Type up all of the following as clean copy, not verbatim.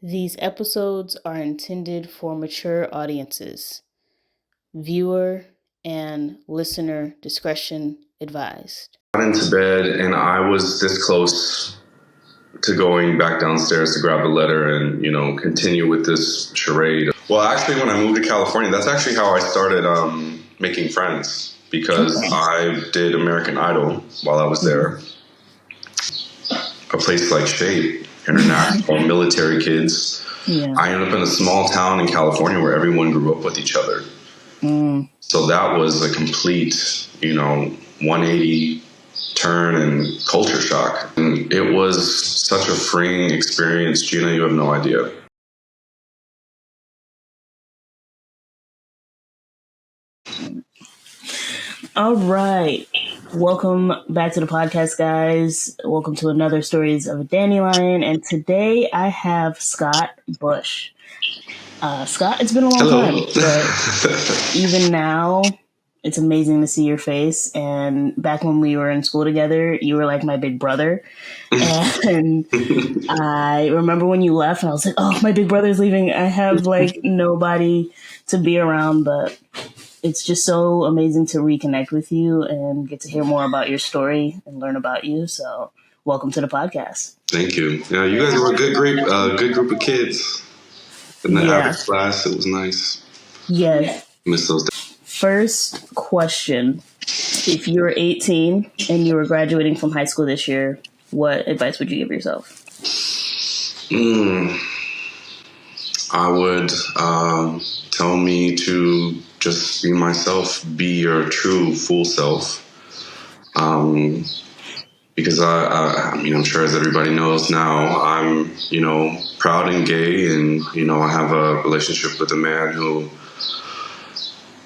These episodes are intended for mature audiences. Viewer and listener discretion advised. Got into bed and I was this close to going back downstairs to grab the letter and, continue with this charade. Well, actually, when I moved to California, that's actually how I started making friends, because I did American Idol while I was there. A place like Shape, international military kids. Yeah. I ended up in a small town in California where everyone grew up with each other. So that was a complete, 180 turn and culture shock. And it was such a freeing experience, Gina, you have no idea. All right. Welcome back to the podcast, guys. Welcome to another Stories of a Dandelion. And today I have Scott Bush. Scott, it's been a long time, but even now, it's amazing to see your face. And back when we were in school together, you were like my big brother. And I remember when you left and I was like, oh, my big brother's leaving. I have like nobody to be around, but it's just so amazing to reconnect with you and get to hear more about your story and learn about you. So welcome to the podcast. Thank you. Yeah, you guys were a good group of kids. In the average class, it was nice. Yeah. Miss those days. First question. If you were 18 and you were graduating from high school this year, what advice would you give yourself? I would tell me to just be myself, be your true full self. Because I'm sure as everybody knows now, I'm, proud and gay, and, I have a relationship with a man who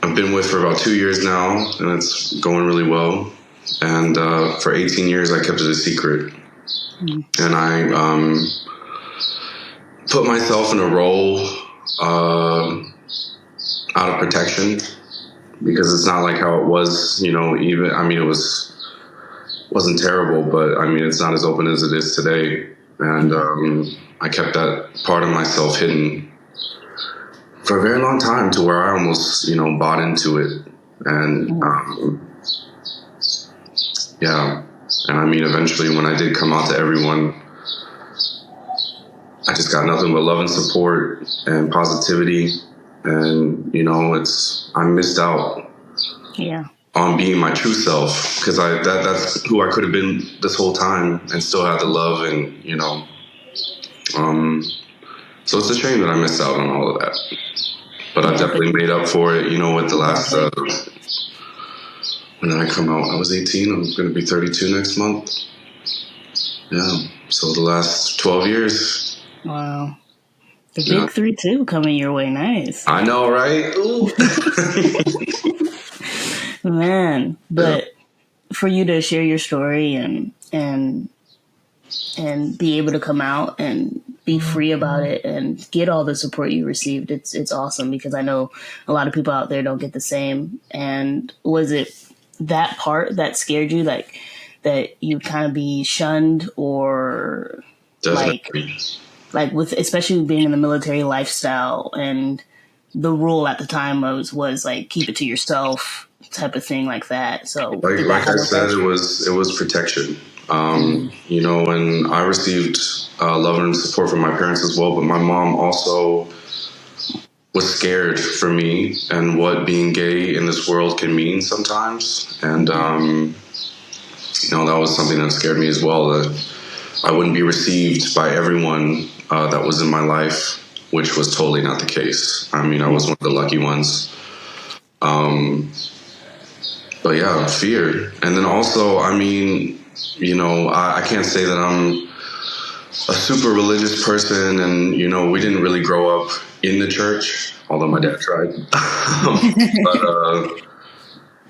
I've been with for about 2 years now, and it's going really well. And for 18 years, I kept it a secret. And I put myself in a role out of protection, because it's not like how it was, wasn't terrible, but it's not as open as it is today. And I kept that part of myself hidden for a very long time, to where I almost, bought into it. And eventually when I did come out to everyone, I just got nothing but love and support and positivity. And, I missed out on being my true self, because that's who I could have been this whole time and still had the love. And, so it's a shame that I missed out on all of that. But I definitely made up for it, with the last, when did I come out? I was 18. I'm going to be 32 next month. Yeah. So the last 12 years. Wow. The big 3-2 coming your way. Nice. I know, right? Ooh. Man, but for you to share your story and be able to come out and be free about it and get all the support you received, it's awesome, because I know a lot of people out there don't get the same. And was it that part that scared you, like that you'd kind of be shunned, or Definitely. like with, especially being in the military lifestyle, and the rule at the time was like keep it to yourself type of thing, like that. So like I said, it was protection. And I received love and support from my parents as well, but my mom also was scared for me and what being gay in this world can mean sometimes. And that was something that scared me as well, that I wouldn't be received by everyone that was in my life, which was totally not the case. I was one of the lucky ones. But yeah, fear. And then also, I can't say that I'm a super religious person, and, we didn't really grow up in the church, although my dad tried. But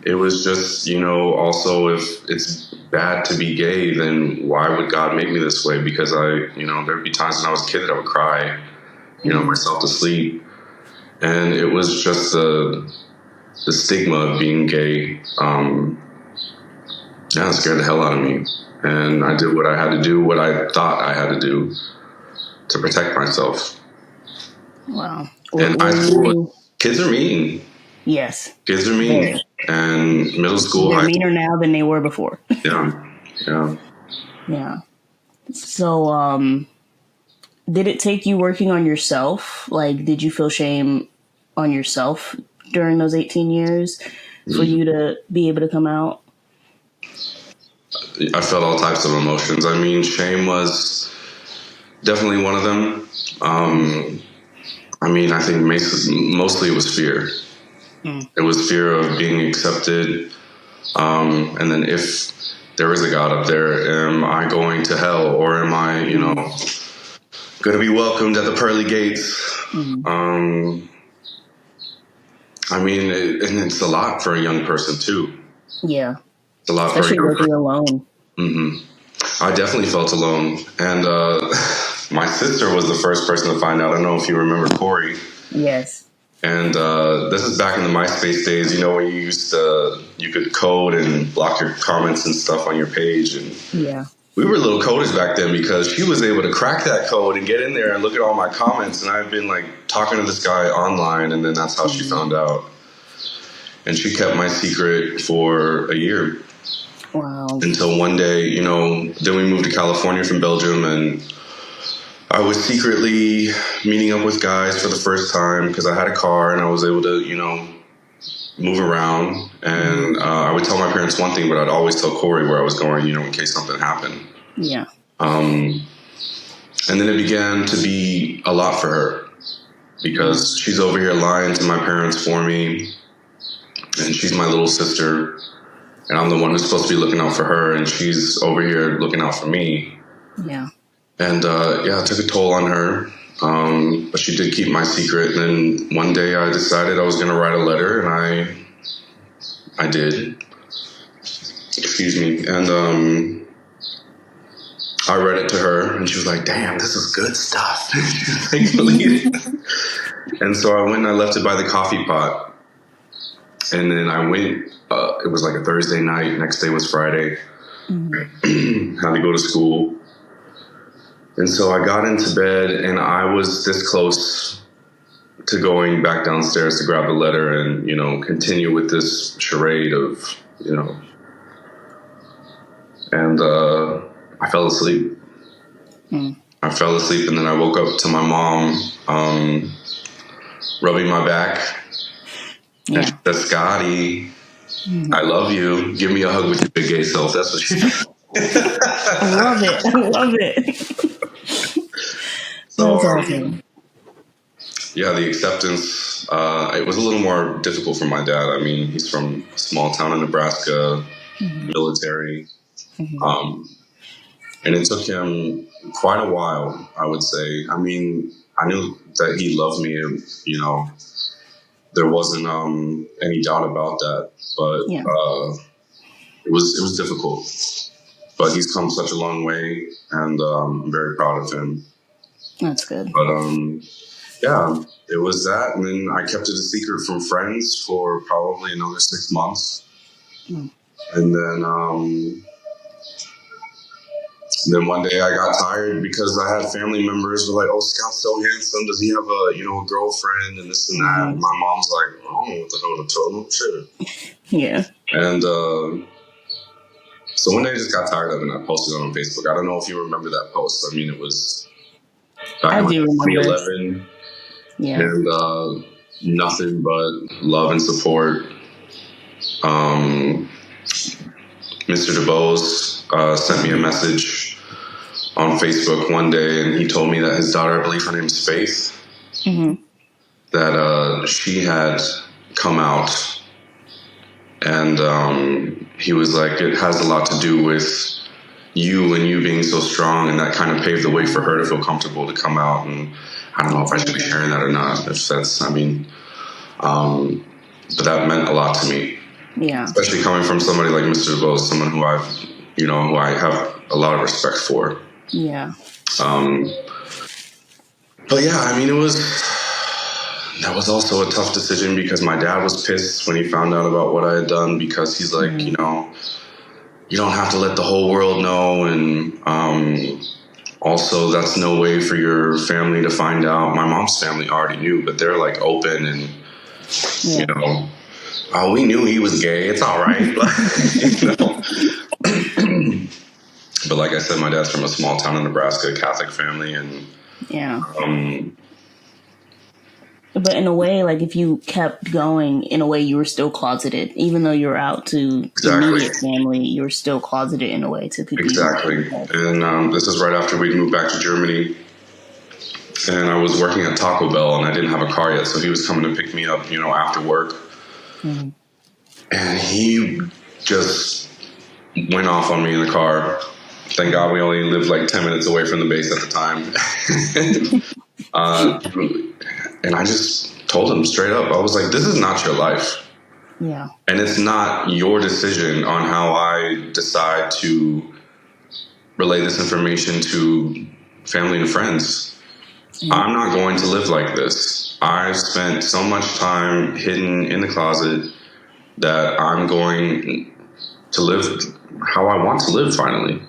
it was just, also, if it's bad to be gay, then why would God make me this way? Because there'd be times when I was a kid that I would cry, myself to sleep. And it was just the stigma of being gay. It scared the hell out of me. And I did what I had to do, what I thought I had to do. to protect myself. Wow. In high school, kids are mean. Yes. Kids are mean. And middle school, they're high meaner now than they were before. Yeah. So, did it take you working on yourself? Like, did you feel shame on yourself during those 18 years for you to be able to come out? I felt all types of emotions. I mean, shame was definitely one of them. I mean, I think mostly it was fear. It was fear of being accepted. And then if there is a God up there, am I going to hell, or am I, going to be welcomed at the pearly gates? I mean, and it's a lot for a young person too. Yeah. It's a lot especially for a young working alone. I definitely felt alone. And my sister was the first person to find out. I don't know if you remember Corey. Yes. And this is back in the MySpace days, when you could code and block your comments and stuff on your page. And we were little coders back then, because she was able to crack that code and get in there and look at all my comments. And I've been like talking to this guy online, and then that's how she found out. And she kept my secret for a year. Wow. Until one day, then we moved to California from Belgium, and I was secretly meeting up with guys for the first time because I had a car and I was able to, move around. And I would tell my parents one thing, but I'd always tell Corey where I was going, in case something happened. Yeah. And then it began to be a lot for her, because she's over here lying to my parents for me, and she's my little sister, and I'm the one who's supposed to be looking out for her, and she's over here looking out for me. Yeah. And it took a toll on her, but she did keep my secret. And then one day I decided I was going to write a letter, and I did. Excuse me. And I read it to her, and she was like, "Damn, this is good stuff." And so I went and I left it by the coffee pot. And then I went, it was like a Thursday night. Next day was Friday. Had to go to school. And so I got into bed, and I was this close to going back downstairs to grab the letter and, continue with this charade of, and I fell asleep. I fell asleep, and then I woke up to my mom rubbing my back. Yeah. And she said, "Scotty, I love you. Give me a hug with your big gay self." That's what she said. I love it. So, that's awesome. The acceptance, it was a little more difficult for my dad. I mean, he's from a small town in Nebraska, military. And it took him quite a while, I would say. I mean, I knew that he loved me, and, there wasn't any doubt about that. But it was difficult. But he's come such a long way, and I'm very proud of him. That's good. But it was that, and then I kept it a secret from friends for probably another 6 months, and then one day I got tired because I had family members who were like, "Oh, Scott's so handsome. Does he have a girlfriend?" and this and that. And my mom's like, "I don't know what the hell to tell him." Shit. Yeah. And so one day I just got tired of it, and I posted it on Facebook. I don't know if you remember that post. I mean, it was back in 2011. Yeah. And nothing but love and support. Mr. DeBose sent me a message on Facebook one day, and he told me that his daughter, I believe her name is Faith, that she had come out, and he was like, "It has a lot to do with you and you being so strong," and that kind of paved the way for her to feel comfortable to come out. And I don't know if I should be sharing that or not. If that's, but that meant a lot to me. Yeah. Especially coming from somebody like Mr. DeBose, someone who who I have a lot of respect for. Yeah. But yeah, that was also a tough decision, because my dad was pissed when he found out about what I had done, because he's like, you don't have to let the whole world know. And Also, that's no way for your family to find out. My mom's family already knew, but they're like open and, Yeah. you know, oh, we knew he was gay. It's all right. You know? But like I said, my dad's from a small town in Nebraska, Catholic family. And Yeah. But in a way, like if you kept going, in a way you were still closeted. Even though you were out to immediate family, you were still closeted in a way to people. Exactly. And this is right after we moved back to Germany. And I was working at Taco Bell and I didn't have a car yet. So he was coming to pick me up, you know, after work. Mm-hmm. And he just went off on me in the car. Thank God we only lived like 10 minutes away from the base at the time. And I just told him straight up, I was like, this is not your life. Yeah. And it's not your decision on how I decide to relay this information to family and friends. Yeah. I'm not going to live like this. I've spent so much time hidden in the closet that I'm going to live how I want to live finally.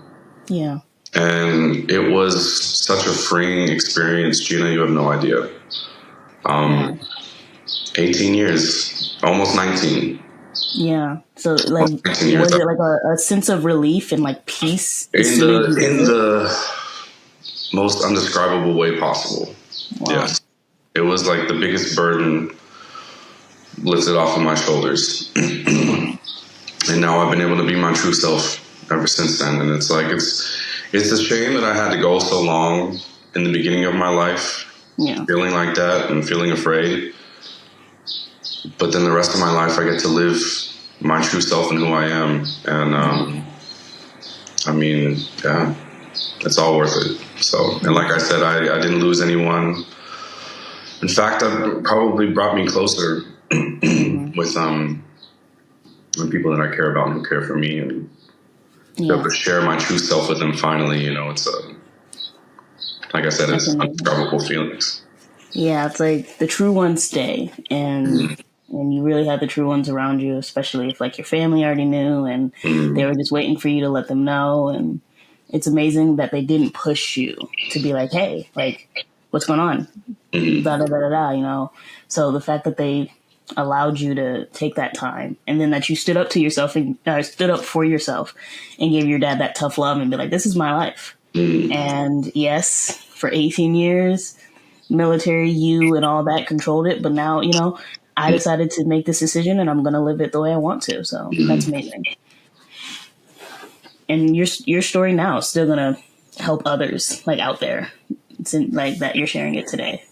Yeah. And it was such a freeing experience, Gina, you have no idea. 18 years, almost 19. Yeah. So like, was it like a sense of relief and like peace? In the most undescribable way possible. Wow. Yes. It was like the biggest burden lifted off of my shoulders. And now I've been able to be my true self ever since then. And it's like, it's a shame that I had to go so long in the beginning of my life, feeling like that and feeling afraid. But then the rest of my life, I get to live my true self and who I am. And, I mean, yeah, it's all worth it. So, and like I said, I didn't lose anyone. In fact, that probably brought me closer with people that I care about and who care for me, and be able to share my true self with them finally. You know, it's like I said, it's indescribable feelings. Yeah, it's like the true ones stay, and you really have the true ones around you, especially if like your family already knew and they were just waiting for you to let them know. And it's amazing that they didn't push you to be like, hey, like, what's going on? Da, da, da, da, da, you know? So the fact that they allowed you to take that time, and then that you stood up to yourself and stood up for yourself and gave your dad that tough love and be like, this is my life. And yes, for 18 years, military, you and all that controlled it. But now, you know, I decided to make this decision and I'm going to live it the way I want to. So that's amazing. And your story now is still going to help others like out there. It's like that you're sharing it today.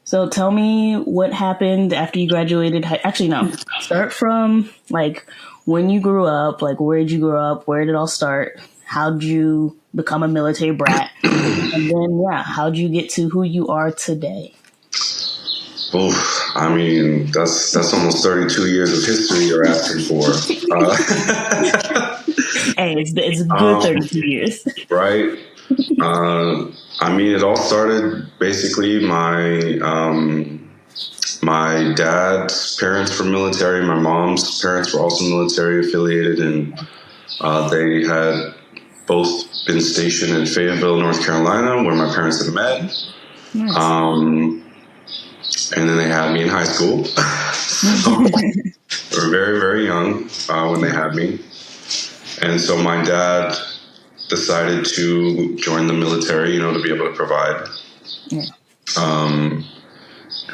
So tell me what happened after you graduated. Actually, no. Start from like when you grew up. Like, where did you grow up? Where did it all start? How did you become a military brat? And then, how'd you get to who you are today? Oh, I mean, that's almost 32 years of history you're asking for. Hey, it's a good 32 years. Right. I mean, it all started basically my dad's parents were military. My mom's parents were also military affiliated, and they had both been stationed in Fayetteville, North Carolina, where my parents had met. Nice. And then they had me in high school. So they were very, very young when they had me. And so my dad decided to join the military, you know, to be able to provide. Yeah. And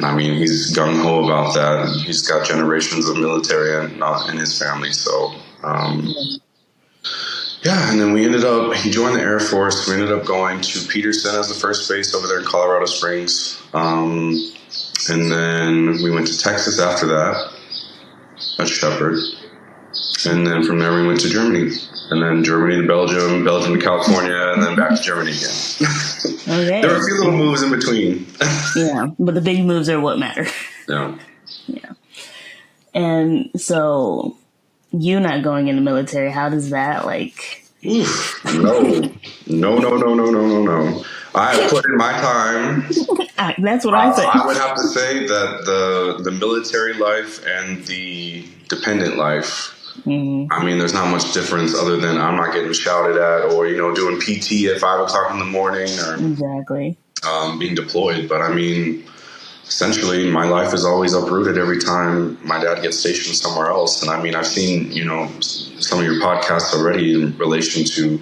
I mean, he's gung-ho about that. He's got generations of military in his family. So, and then he joined the Air Force. We ended up going to Peterson as the first base over there in Colorado Springs. And then we went to Texas after that, at Shepherd. And then from there we went to Germany. And then Germany to Belgium, Belgium to California, and then back to Germany again. Okay. There were a few little moves in between. Yeah, but the big moves are what matter. Yeah. Yeah. And so, you not going in the military, how does that, like... Oof, no. I have put in my time. That's what I say. I would have to say that the military life and the dependent life I mean, there's not much difference other than I'm not getting shouted at or, doing PT at 5 o'clock in the morning or Exactly. being deployed. But I mean, essentially, my life is always uprooted every time my dad gets stationed somewhere else. And I mean, I've seen, some of your podcasts already in relation to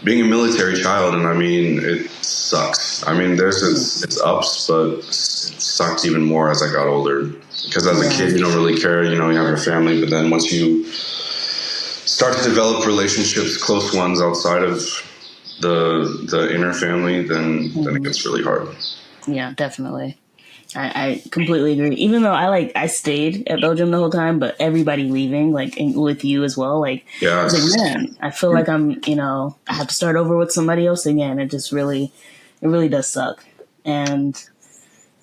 being a military child. And I mean, it sucks. I mean, there's its ups, but it sucked even more as I got older. Because as a kid, you don't really care, you have your family. But then once you start to develop relationships, close ones outside of the inner family, then it gets really hard. Yeah, definitely. I completely agree. Even though I stayed at Belgium the whole time, but everybody leaving, with you as well, I was like, man, I feel like I have to start over with somebody else again. It really does suck. And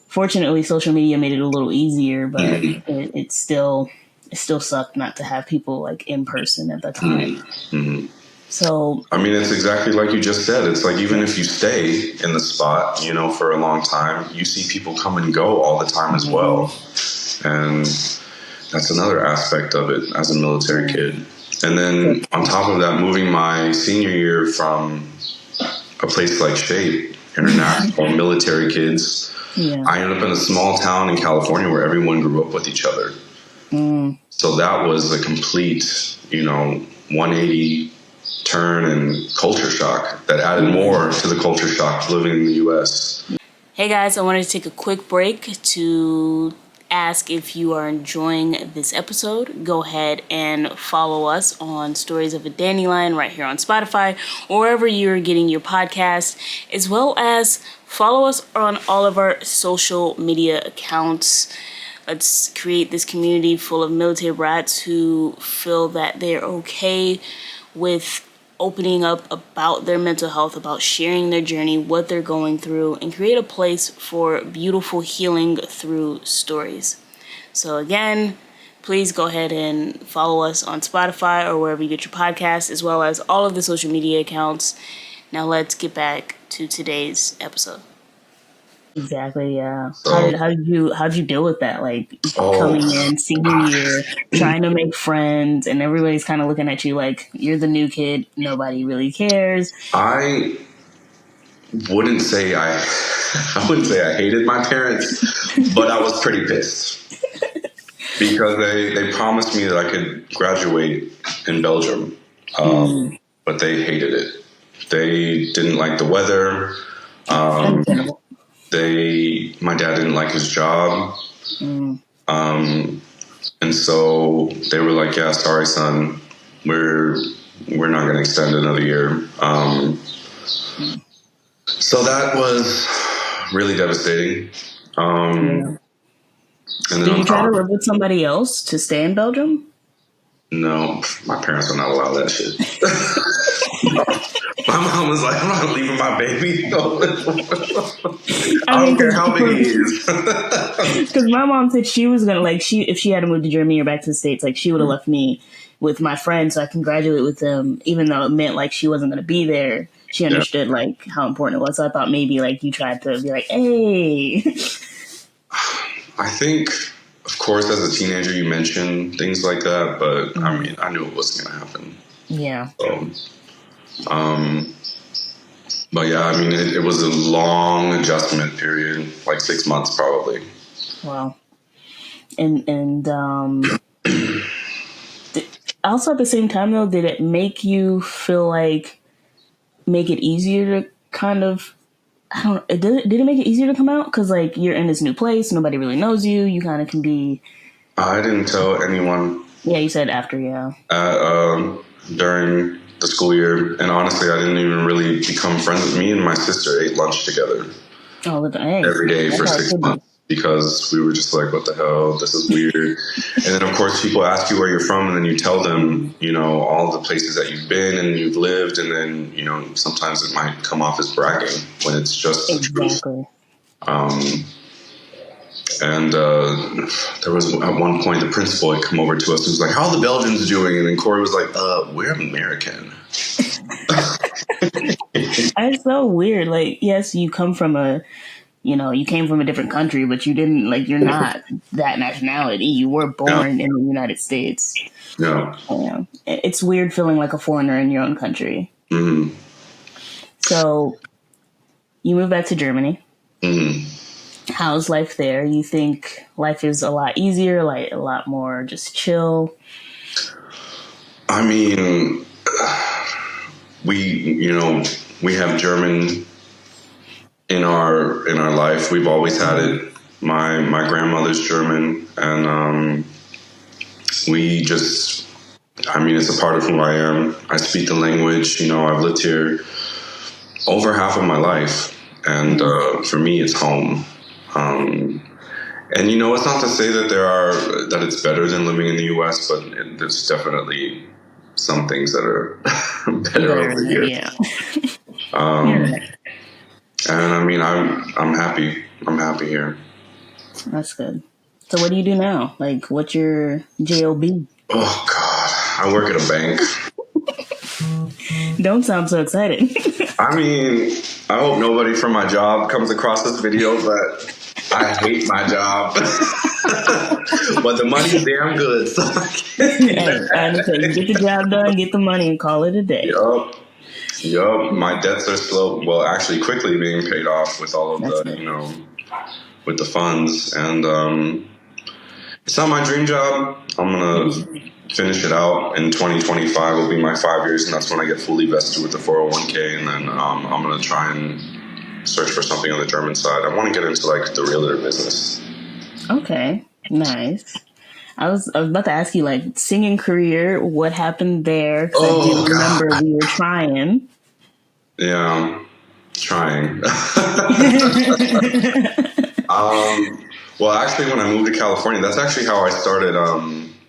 fortunately, social media made it a little easier, but it still sucked not to have people in person at the time. So, I mean, it's exactly like you just said. It's like even if you stay in the spot, for a long time, you see people come and go all the time as well. And that's another aspect of it as a military kid. And then on top of that, moving my senior year from a place like Shape, international military kids, I ended up in a small town in California where everyone grew up with each other. So that was a complete, 180 turn and culture shock that added more to the culture shock living in the U.S. Hey guys, I wanted to take a quick break to ask if you are enjoying this episode. Go ahead and follow us on Stories of a Dandelion right here on Spotify or wherever you're getting your podcast, as well as follow us on all of our social media accounts. Let's create this community full of military brats who feel that they're okay with opening up about their mental health, about sharing their journey, what they're going through, and create a place for beautiful healing through stories. So again, please go ahead and follow us on Spotify or wherever you get your podcasts, as well as all of the social media accounts. Now let's get back to today's episode. Exactly. Yeah. So, how'd you deal with that? Coming in senior year, trying to make friends, and everybody's kind of looking at you like you're the new kid. Nobody really cares. I wouldn't say I hated my parents, but I was pretty pissed because they promised me that I could graduate in Belgium, but they hated it. They didn't like the weather. My dad didn't like his job. And so they were like, yeah, sorry, son, we're not going to extend another year. So that was really devastating. And then Did you try to live with somebody else to stay in Belgium? No, my parents would not allow that shit. My mom was like, I'm not leaving my baby. I don't care how big he is. Because my mom said she was going to, if she had to move to Germany or back to the States, she would have left me with my friends so I can graduate with them, even though it meant, she wasn't going to be there. She understood, how important it was. So I thought maybe, you tried to be like, hey. I think, of course, as a teenager, you mention things like that, but, I mean, I knew it wasn't going to happen. Yeah. But yeah, I mean, it was a long adjustment period, 6 months probably. Wow. And also at the same time though, did it make you feel make it easier to kind of, did it make it easier to come out? Cause you're in this new place, nobody really knows you. You kind of can be. I didn't tell anyone. Yeah, you said after, yeah. During the school year, and honestly, I didn't even really become friends with me and my sister ate lunch together every day for 6 months because we were just like, what the hell, this is weird. And then of course people ask you where you're from, and then you tell them, all the places that you've been and you've lived, and then sometimes it might come off as bragging when it's just the truth. And there was at one point the principal had come over to us and was like, how are the Belgians doing? And then Corey was like, we're American. That's so weird. Yes, you come from a you came from a different country, but you didn't, like, you're not that nationality. You were Yeah. born in the United States. Yeah. It's weird feeling like a foreigner in your own country. Mm-hmm. So you moved back to Germany. Mm-hmm. How's life there? You think life is a lot easier, like a lot more just chill? I mean, we have German in our life. We've always had it. My grandmother's German, and it's a part of who I am. I speak the language. I've lived here over half of my life, and for me, it's home. And it's not to say that it's better than living in the U.S., but there's definitely some things that are better over here. Yeah. And I mean, I'm happy. I'm happy here. That's good. So what do you do now? Like, what's your job? Oh God, I work at a bank. Don't sound so excited. I mean, I hope nobody from my job comes across this video, but I hate my job. But the money's damn good. So I understand. You get the job done, get the money, and call it a day. Yup. My debts are slow. Well, actually, quickly being paid off with all of with the funds. And it's not my dream job. I'm gonna finish it out in 2025. Will be my 5 years, and that's when I get fully vested with the 401k. And then I'm gonna try and search for something on the German side. I want to get into like the realtor business. Okay, nice. I was about to ask you, like, singing career, what happened there? Because I do remember we were trying. Yeah, trying. Well, actually, when I moved to California, that's actually how I started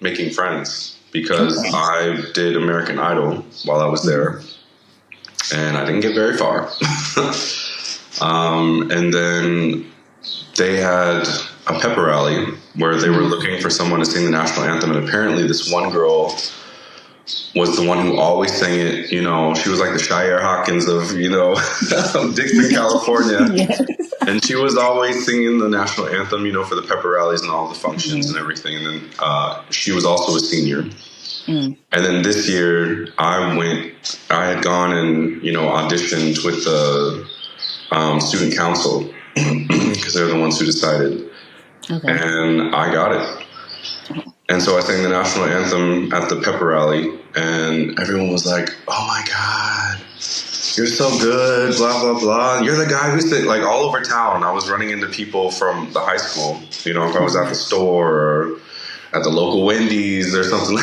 making friends, because I did American Idol while I was there, and I didn't get very far. And then they had a pep rally where they were looking for someone to sing the national anthem, and apparently this one girl was the one who always sang it. She was like the Shire Hawkins of Dixon, California. Yes. And she was always singing the national anthem, for the pepper rallies and all the functions and everything. And then she was also a senior. And then this year I had gone and auditioned with the student council because they're the ones who decided. Okay. And I got it. And so I sang the national anthem at the pepper rally, and everyone was like, "Oh my God, you're so good, blah, blah, blah. You're the guy who said," like, all over town. I was running into people from the high school, if I was at the store or at the local Wendy's or something,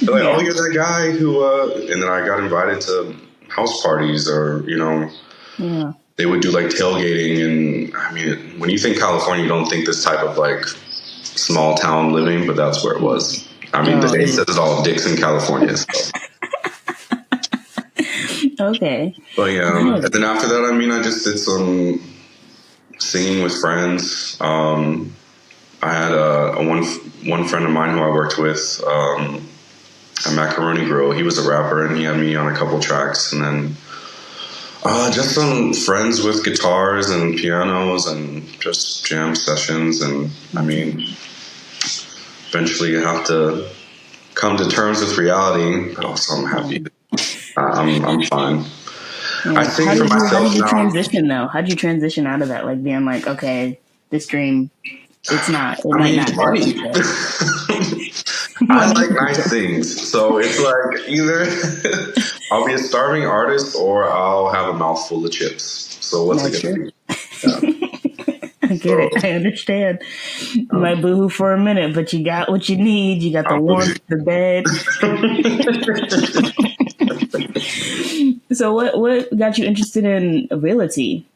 They're like, "Oh, you're that guy who," and then I got invited to house parties or, they would do like tailgating. And I mean, when you think California, you don't think this type of like small town living, but that's where it was. I mean, the day says it all, Dixon, California. So. Okay. But yeah, and then after that, I just did some singing with friends. I had one friend of mine who I worked with, a Macaroni Grill. He was a rapper, and he had me on a couple tracks, and then just some friends with guitars and pianos and just jam sessions. And eventually you have to come to terms with reality, but also I'm happy. I'm fine. Yeah. I sing for myself now. How did you transition though? How did you transition out of that? Like being like, okay, this dream, it might not money. I like nice things. So it's like either I'll be a starving artist or I'll have a mouthful of chips. So what's it going to be? Yeah. I get it. I understand. You might boohoo for a minute, but you got what you need. You got the warmth, the bed. So what got you interested in realty?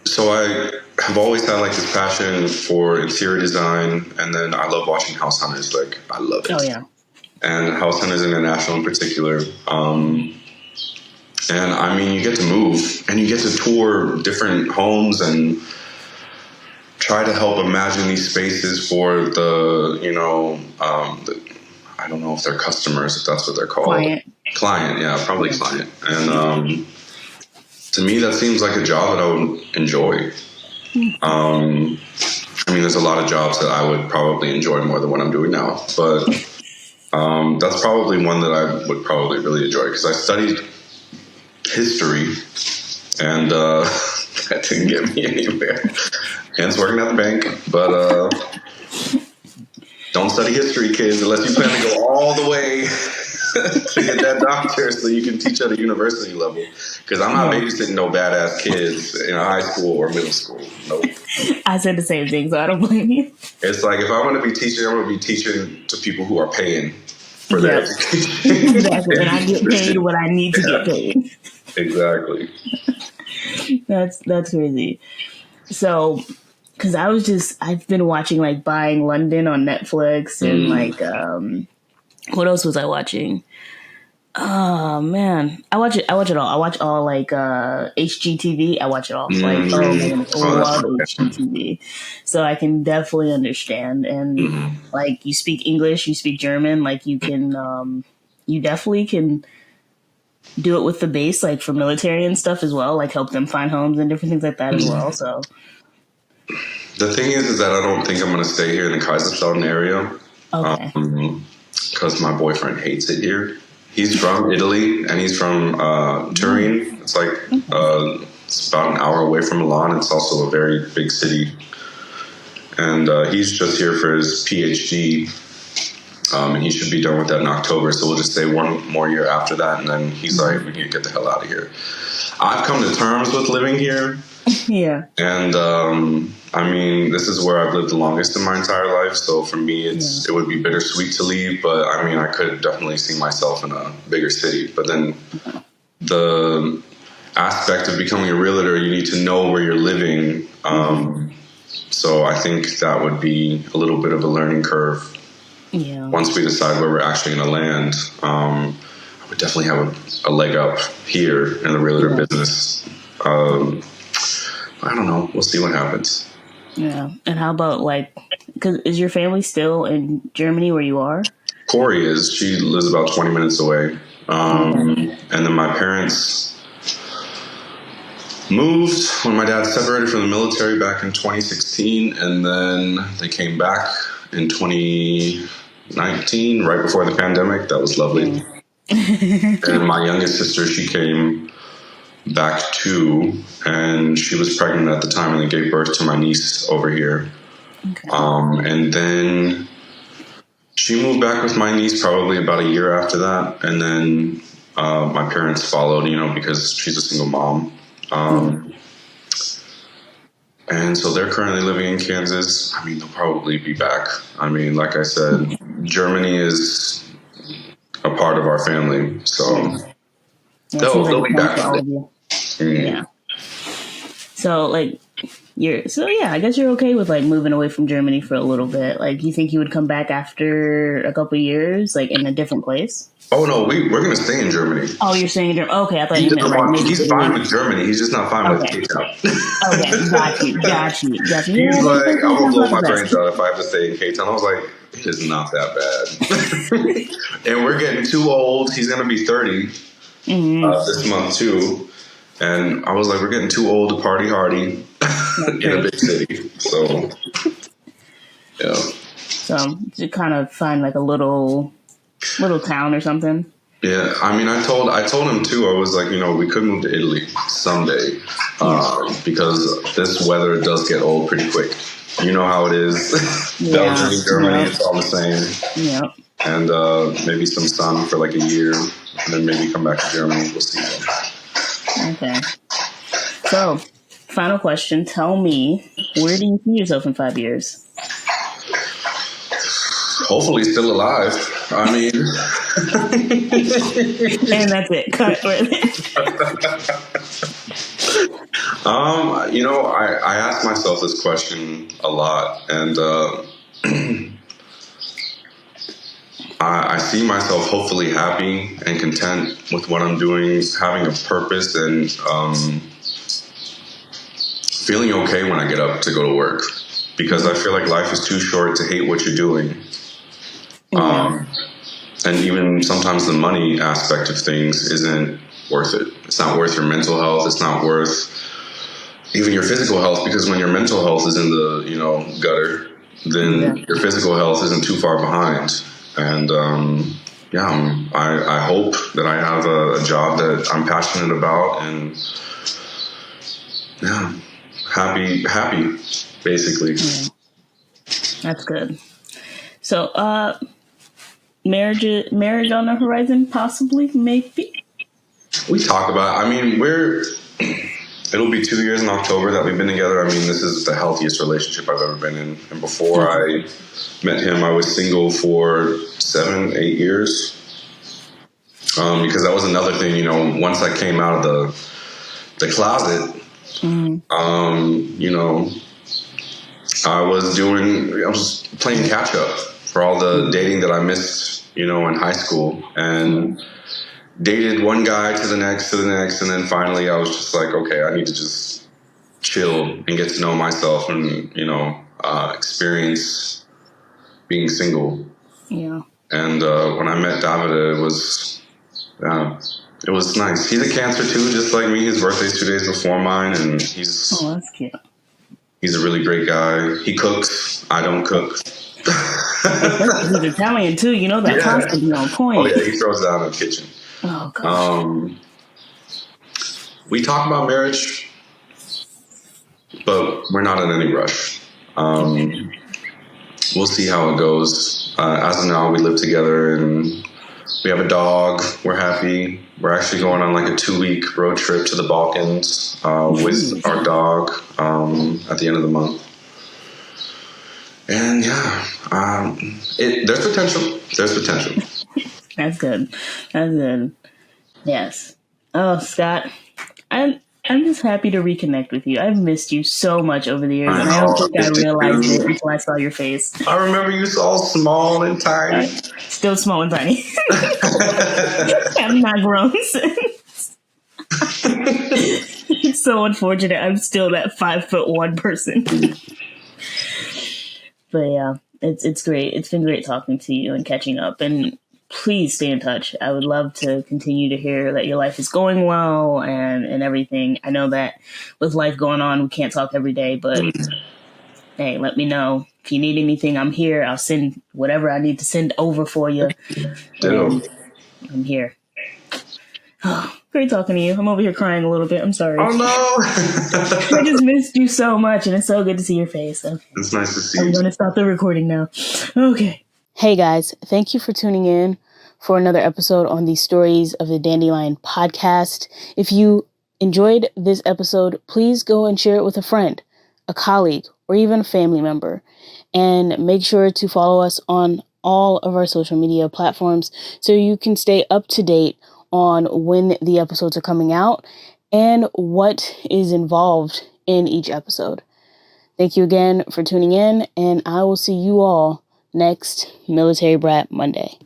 So I have always had like this passion for interior design, and then I love watching House Hunters. Like, I love it. Oh yeah. And House Hunters International in particular. And you get to move and you get to tour different homes and try to help imagine these spaces for the, I don't know if they're customers, if that's what they're called. Client, yeah, probably client. And to me, that seems like a job that I would enjoy. I mean, there's a lot of jobs that I would probably enjoy more than what I'm doing now, but that's probably one that I would probably really enjoy because I studied history, and that didn't get me anywhere. Hence working at the bank, but don't study history, kids, unless you plan to go all the way to get that doctor so you can teach at a university level. Because I'm not babysitting no badass kids in a high school or middle school. Nope. I said the same thing, so I don't blame you. It's like if I'm going to be teaching, I'm going to be teaching to people who are paying for their education. Exactly, and I get paid what I need to get paid. Exactly. That's crazy. So, because I've been watching like Buying London on Netflix and like, what else was I watching? Oh man, I watch it all. I watch all like HGTV. I watch it all. Like, oh man, I love HGTV. So I can definitely understand. And like, you speak English, you speak German. Like, you can, you definitely can do it with the base, like for military and stuff as well. Like, help them find homes and different things like that as well. So the thing is that I don't think I'm going to stay here in the Kaiserslautern area. Okay. Because my boyfriend hates it here. He's from Italy, and he's from Turin. It's like it's about an hour away from Milan. It's also a very big city. And he's just here for his PhD, and he should be done with that in October. So we'll just stay one more year after that, and then he's like, we need to get the hell out of here. I've come to terms with living here. Yeah. And I mean, this is where I've lived the longest in my entire life. So for me, it would be bittersweet to leave. But I mean, I could definitely see myself in a bigger city. But then the aspect of becoming a realtor, you need to know where you're living. So I think that would be a little bit of a learning curve. Yeah. Once we decide where we're actually going to land, I would definitely have a leg up here in the realtor business. I don't know. We'll see what happens. Yeah. And how about like, because is your family still in Germany where you are? Corey is. She lives about 20 minutes away. And then my parents moved when my dad separated from the military back in 2016. And then they came back in 2019, right before the pandemic. That was lovely. And my youngest sister, she came back too, and she was pregnant at the time and then gave birth to my niece over here. Okay. And then she moved back with my niece probably about a year after that, and then my parents followed, you know, because she's a single mom. And so they're currently living in Kansas. I mean, they'll probably be back. I mean, like I said, Germany is a part of our family, so they'll be back. Yeah. So like I guess you're okay with like moving away from Germany for a little bit. Like, you think you would come back after a couple of years, like in a different place? Oh no, we're gonna stay in Germany. Oh, you're staying in Germany. Okay, I thought you meant like maybe he's fine with Germany. He's just not fine with Cape Town. Okay, got you. He's like, I'm gonna blow my brains out if I have to stay in Cape Town. I was like, it is not that bad. And we're getting too old. He's gonna be 30 this month too. And I was like, we're getting too old to party hardy in a big city. So, yeah. So to kind of find like a little town or something. Yeah, I mean, I told him too. I was like, you know, we could move to Italy someday because this weather does get old pretty quick. You know how it is. Belgium, Germany, it's all the same. Yeah. And maybe some sun for like a year, and then maybe come back to Germany. We'll see. Okay. So, final question. Tell me, where do you see yourself in 5 years? Hopefully still alive. I mean. And that's it. Cut with it. You know, I ask myself this question a lot, and I see myself hopefully happy and content with what I'm doing, having a purpose, and feeling okay when I get up to go to work, because I feel like life is too short to hate what you're doing. And even sometimes the money aspect of things isn't worth it. It's not worth your mental health. It's not worth even your physical health, because when your mental health is in the, gutter, then your physical health isn't too far behind. And I hope that I have a job that I'm passionate about, and happy, basically. That's good. So, marriage on the horizon, possibly, maybe? We talk about, it'll be 2 years in October that we've been together. I mean, this is the healthiest relationship I've ever been in. And before I met him, I was single for 7-8 years. Because that was another thing, once I came out of the closet, I was playing catch up for all the dating that I missed, in high school, and dated one guy to the next, and then finally I was just like, okay, I need to just chill and get to know myself and, experience being single. Yeah. And when I met David, it was nice. He's a Cancer too, just like me. His birthday's 2 days before mine, and that's cute. He's a really great guy. He cooks. I don't cook. He's Italian too. That pasta be on point. Oh yeah, he throws it out in the kitchen. Oh gosh. We talk about marriage, but we're not in any rush. We'll see how it goes. As of now, we live together and we have a dog. We're happy. We're actually going on like a 2-week road trip to the Balkans with our dog at the end of the month. And there's potential. There's potential. That's good. Yes. Oh, Scott, I'm just happy to reconnect with you. I've missed you so much over the years, and I don't think I realized it until I saw your face. I remember you so small and tiny. Still small and tiny. I'm not grown since. It's so unfortunate. I'm still that 5'1" person. But yeah, it's great. It's been great talking to you and catching up. And please stay in touch. I would love to continue to hear that your life is going well and everything. I know that with life going on, we can't talk every day, but hey, let me know. If you need anything, I'm here. I'll send whatever I need to send over for you. I'm here. Oh, great talking to you. I'm over here crying a little bit. I'm sorry. Oh, no. I just missed you so much, and it's so good to see your face. Okay. It's nice to see you. I'm going to stop the recording now. Okay. Hey, guys. Thank you for tuning in for another episode on the Stories of the Dandelion podcast. If you enjoyed this episode, please go and share it with a friend, a colleague, or even a family member. And make sure to follow us on all of our social media platforms so you can stay up to date on when the episodes are coming out and what is involved in each episode. Thank you again for tuning in, and I will see you all next Military Brat Monday.